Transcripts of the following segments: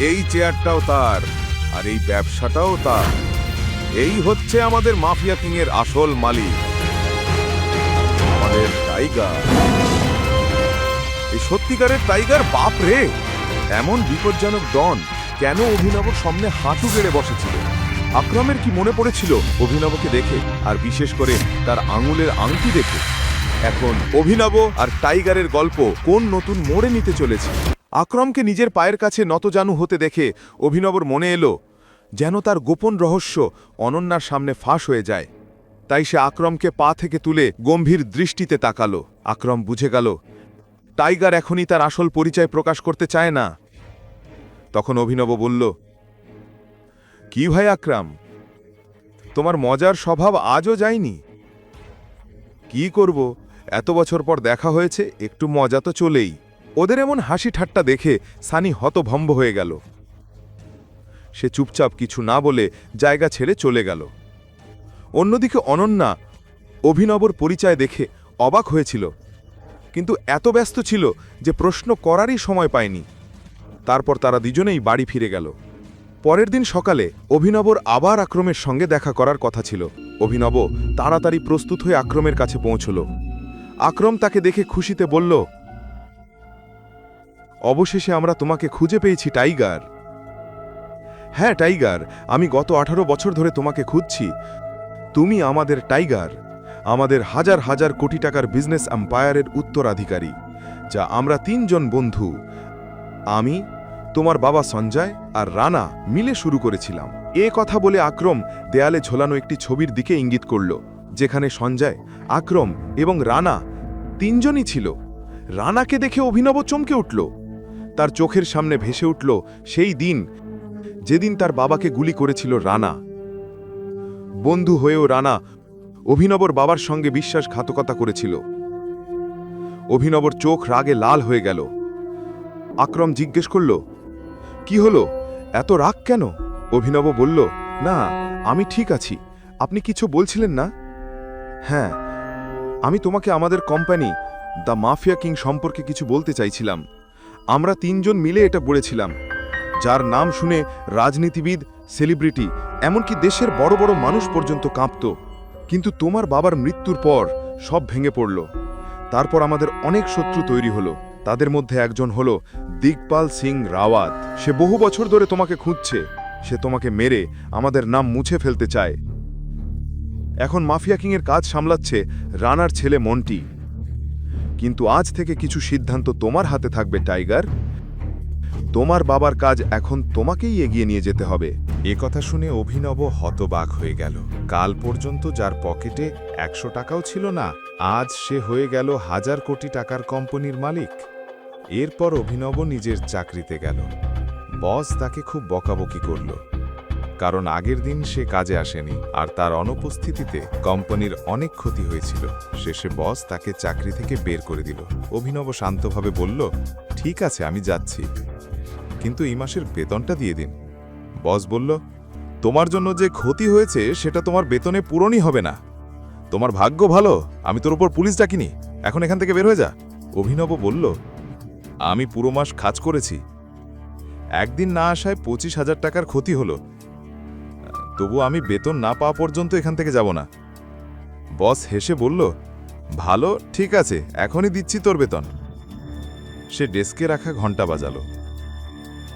এই চেয়ারটাও তার, আর এই ব্যবসাটাও তার। এই হচ্ছে আমাদের মাফিয়া কিং এর আসল মালিক, আমাদের টাইগার। এই সত্যিকারের টাইগার, বাপ রে! এমন বিপজ্জনক ডন কেন অভিনবর সামনে হাঁটু গেড়ে বসেছিল? আকরামের কি মনে পড়েছিল অভিনবকে দেখে, আর বিশেষ করে তার আঙুলের আংটি দেখে? এখন অভিনব আর টাইগারের গল্প কোন নতুন মোড়ে নিতে চলেছে? আকরামকে নিজের পায়ের কাছে নতজানু হতে দেখে অভিনবর মনে এলো যেন তার গোপন রহস্য অনন্যার সামনে ফাঁস হয়ে যায়। তাই সে আকরমকে পা থেকে তুলে গম্ভীর দৃষ্টিতে তাকালো। আকরম বুঝে গেল টাইগার এখনই তার আসল পরিচয় প্রকাশ করতে চায় না। তখন অভিনব বলল, কি ভাই আকরাম, তোমার মজার স্বভাব আজও যায়নি? কি করব, এত বছর পর দেখা হয়েছে, একটু মজা তো চলেই। ওদের এমন হাসি ঠাট্টা দেখে সানি হতভম্ব হয়ে গেল। সে চুপচাপ কিছু না বলে জায়গা ছেড়ে চলে গেল। অন্যদিকে অনন্যা অভিনবর পরিচয় দেখে অবাক হয়েছিল, কিন্তু এত ব্যস্ত ছিল যে প্রশ্ন করারই সময় পায়নি। তারপর তারা দুজনেই বাড়ি ফিরে গেল। পরের দিন সকালে অভিনবর আবার আক্রমের সঙ্গে দেখা করার কথা ছিল। অভিনব তাড়াতাড়ি প্রস্তুত হয়ে আক্রমের কাছে পৌঁছল। আক্রম তাকে দেখে খুশিতে বলল, অবশেষে আমরা তোমাকে খুঁজে পেয়েছি টাইগার। হ্যাঁ টাইগার, আমি গত 18 বছর ধরে তোমাকে খুঁজছি। তুমি আমাদের টাইগার, আমাদের হাজার হাজার কোটি টাকার বিজনেস এম্পায়ারের উত্তরাধিকারী, যা আমরা 3 জন বন্ধু, আমি, তোমার বাবা সঞ্জয় আর রানা মিলে শুরু করেছিলাম। এ কথা বলে আক্রম দেয়ালে ঝোলানো একটি ছবির দিকে ইঙ্গিত করল, যেখানে সঞ্জয়, আক্রম এবং রানা 3 জনই ছিল। রানাকে দেখে অভিনব চমকে উঠল। তার চোখের সামনে ভেসে উঠল সেই দিন যেদিন তার বাবাকে গুলি করেছিল রানা। বন্ধু হয়েও রানা অভিনবর বাবার সঙ্গে বিশ্বাসঘাতকতা করেছিল। অভিনবর চোখ রাগে লাল হয়ে গেল। আক্রম জিজ্ঞেস করল, কি হলো, এত রাগ কেন? অভিনব বলল, না, আমি ঠিক আছি। আপনি কিছু বলছিলেন না? হ্যাঁ, আমি তোমাকে আমাদের কোম্পানি দ্য মাফিয়া কিং সম্পর্কে কিছু বলতে চাইছিলাম। আমরা 3 জন মিলে এটা বলেছিলাম, যার নাম শুনে রাজনীতিবিদ, সেলিব্রিটি, এমনকি দেশের বড় বড় মানুষ পর্যন্ত কাঁপত। কিন্তু তোমার বাবার মৃত্যুর পর সব ভেঙে পড়ল। তারপর আমাদের অনেক শত্রু তৈরি হলো। তাদের মধ্যে একজন হলো দিগপাল সিং রাওয়াত। সে বহু বছর ধরে তোমাকে খুঁজছে। সে তোমাকে মেরে আমাদের নাম মুছে ফেলতে চায়। এখন মাফিয়া কিংয়ের কাজ সামলাচ্ছে রানার ছেলে মন্টি। কিন্তু আজ থেকে কিছু সিদ্ধান্ত তোমার হাতে থাকবে টাইগার। তোমার বাবার কাজ এখন তোমাকেই এগিয়ে নিয়ে যেতে হবে। এ কথা শুনে অভিনব হতবাক হয়ে গেল। কাল পর্যন্ত যার পকেটে 100 টাকাও ছিল না, আজ সে হয়ে গেল 1000 কোটি টাকার কোম্পানির মালিক। এরপর অভিনব নিজের চাকরিতে গেল। বস তাকে খুব বকাবকি করল, কারণ আগের দিন সে কাজে আসেনি, আর তার অনুপস্থিতিতে কোম্পানির অনেক ক্ষতি হয়েছিল। শেষে বস তাকে চাকরি থেকে বের করে দিল। অভিনব শান্তভাবে বলল, ঠিক আছে, আমি যাচ্ছি, কিন্তু এই মাসের বেতনটা দিয়ে দিন। বস বলল, তোমার জন্য যে ক্ষতি হয়েছে সেটা তোমার বেতনে পূরণই হবে না। তোমার ভাগ্য ভালো আমি তোর উপর পুলিশ ডাকিনি, এখন এখান থেকে বের হয়ে যা। অভিনব বলল, আমি পুরো মাস কাজ করেছি, একদিন না আসায় 25,000 টাকার ক্ষতি হলো, তবু আমি বেতন না পাওয়া পর্যন্ত এখান থেকে যাব না। বস হেসে বলল, ভালো, ঠিক আছে, এখনই দিচ্ছি তোর বেতন। সে ডেস্কে রাখা ঘন্টা বাজালো।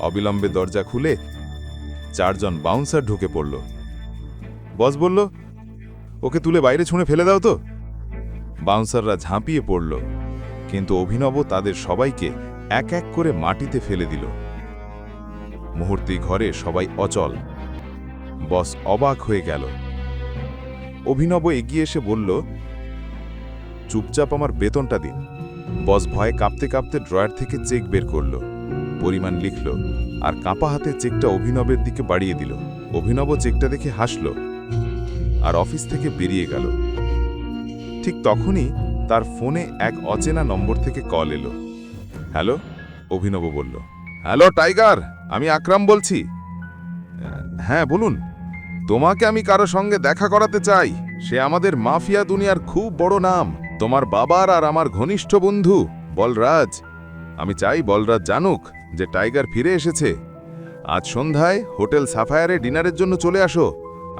অবিলম্বে দরজা খুলে 4 জন বাউন্সার ঢুকে পড়ল। বস বলল, ওকে তুলে বাইরে ছুঁড়ে ফেলে দাও তো। বাউন্সাররা ঝাঁপিয়ে পড়ল, কিন্তু অভিনব তাদের সবাইকে এক এক করে মাটিতে ফেলে দিল। মুহূর্তেই ঘরে সবাই অচল। বস অবাক হয়ে গেল। অভিনব এগিয়ে এসে বলল, চুপচাপ আমার বেতনটা দিন। বস ভয়ে কাঁপতে কাঁপতে ড্রয়ার থেকে চেক বের করল, পরিমাণ লিখল, আর কাঁপা হাতে চেকটা অভিনবের দিকে বাড়িয়ে দিল। অভিনব চেকটা দেখে হাসল আর অফিস থেকে বেরিয়ে গেল। ঠিক তখনই তার ফোনে এক অচেনা নম্বর থেকে কল এলো। হ্যালো, অভিনব বলল। হ্যালো টাইগার, আমি আকরাম বলছি। হ্যাঁ বলুন। তোমাকে আমি কারো সঙ্গে দেখা করাতে চাই। সে আমাদের মাফিয়া দুনিয়ার খুব বড় নাম, তোমার বাবার আর আমার ঘনিষ্ঠ বন্ধু বলরাজ। আমি চাই বলরাজ জানুক যে টাইগার ফিরে এসেছে। আজ সন্ধ্যায় হোটেল সাফায়ারে ডিনারের জন্য চলে আসো,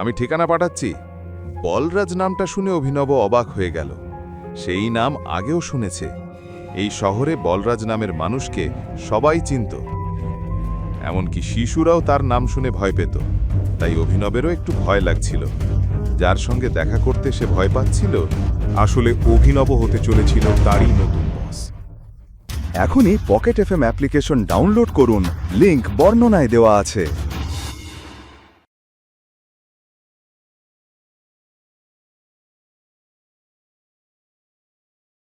আমি ঠিকানা পাঠাচ্ছি। বলরাজ নামটা শুনে অভিনব অবাক হয়ে গেল। সেই নাম আগেও শুনেছে। এই শহরে বলরাজ নামের মানুষকে সবাই চিনত, এমনকি শিশুরাও তার নাম শুনে ভয় পেত। তাই অভিনবেরও একটু ভয় লাগছিল। যার সঙ্গে দেখা করতে সে ভয় পাচ্ছিল, আসলে অভিনব হতে চলেছিল তারই নতুন বস। এখনই পকেট এফএম অ্যাপ্লিকেশন ডাউনলোড করুন, লিংক বর্ণনায় দেওয়া আছে।